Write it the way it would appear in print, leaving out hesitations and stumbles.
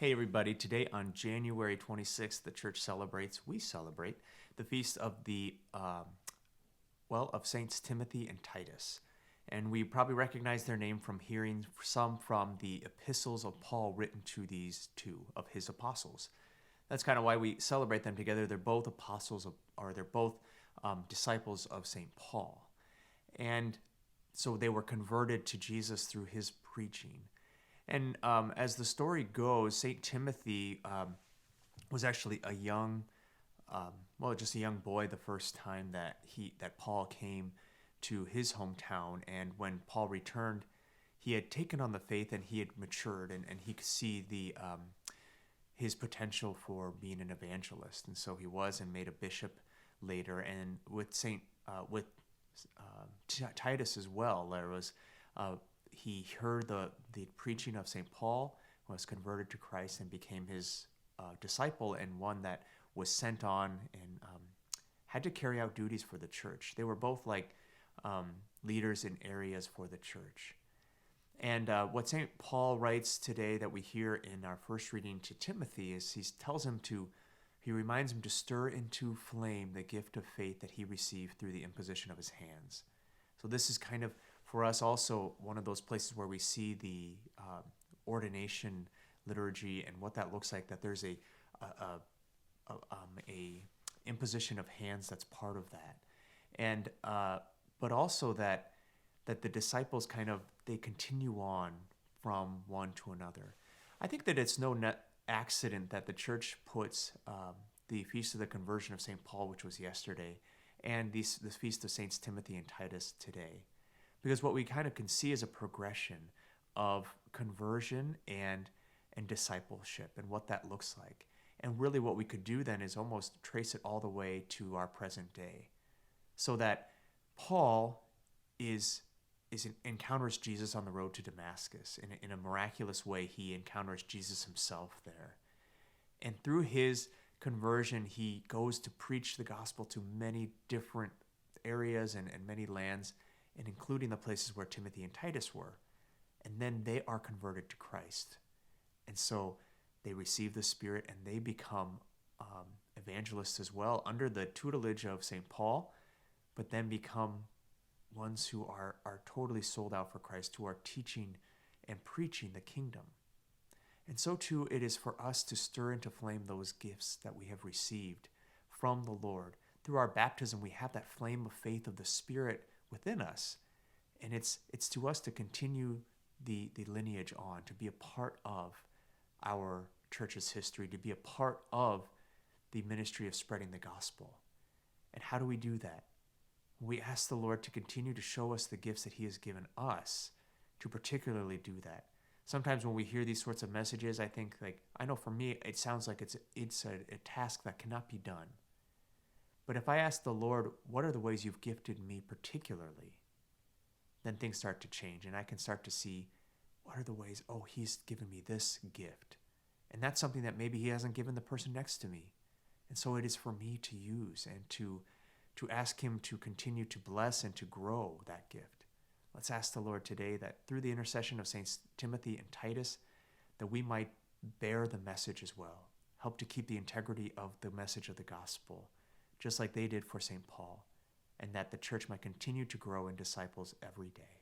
Hey everybody, today on January 26th, the church we celebrate the feast of of Saints Timothy and Titus. And we probably recognize their name from hearing some from the epistles of Paul written to these two of his apostles. That's kind of why we celebrate them together. They're both they're both disciples of St. Paul. And so they were converted to Jesus through his preaching. And as the story goes, Saint Timothy was actually a young, just a young boy the first time that Paul came to his hometown. And when Paul returned, he had taken on the faith and he had matured, and he could see his potential for being an evangelist. And so he was and made a bishop later. And with Titus as well, there was. He heard the preaching of St. Paul, was converted to Christ, and became his disciple, and one that was sent on and had to carry out duties for the church. They were both like leaders in areas for the church. And what St. Paul writes today that we hear in our first reading to Timothy is he reminds him to stir into flame the gift of faith that he received through the imposition of his hands. So this is kind of, for us, also one of those places where we see the ordination liturgy and what that looks like. That there's a imposition of hands that's part of that, and but also that the disciples they continue on from one to another. I think that it's no accident that the church puts the Feast of the Conversion of St. Paul, which was yesterday, and the Feast of Saints Timothy and Titus today. Because what we kind of can see is a progression of conversion and discipleship and what that looks like. And really what we could do then is almost trace it all the way to our present day. So that Paul encounters Jesus on the road to Damascus. In a miraculous way, he encounters Jesus himself there. And through his conversion, he goes to preach the gospel to many different areas and many lands, and including the places where Timothy and Titus were. And then they are converted to Christ. And so they receive the Spirit and they become evangelists as well under the tutelage of St. Paul, but then become ones who are totally sold out for Christ, who are teaching and preaching the kingdom. And so too it is for us to stir into flame those gifts that we have received from the Lord. Through our baptism, we have that flame of faith of the Spirit within us, and it's to us to continue the lineage on, to be a part of our church's history, to be a part of the ministry of spreading the gospel. And how do we do that? We ask the Lord to continue to show us the gifts that he has given us to particularly do that. Sometimes when we hear these sorts of messages, I think, I know for me it sounds like it's a task that cannot be done. But if I ask the Lord, what are the ways you've gifted me particularly, then things start to change, and I can start to see what are the ways, he's given me this gift. And that's something that maybe he hasn't given the person next to me. And so it is for me to use and to ask him to continue to bless and to grow that gift. Let's ask the Lord today that through the intercession of Saints Timothy and Titus, that we might bear the message as well, help to keep the integrity of the message of the gospel, just like they did for St. Paul, and that the church might continue to grow in disciples every day.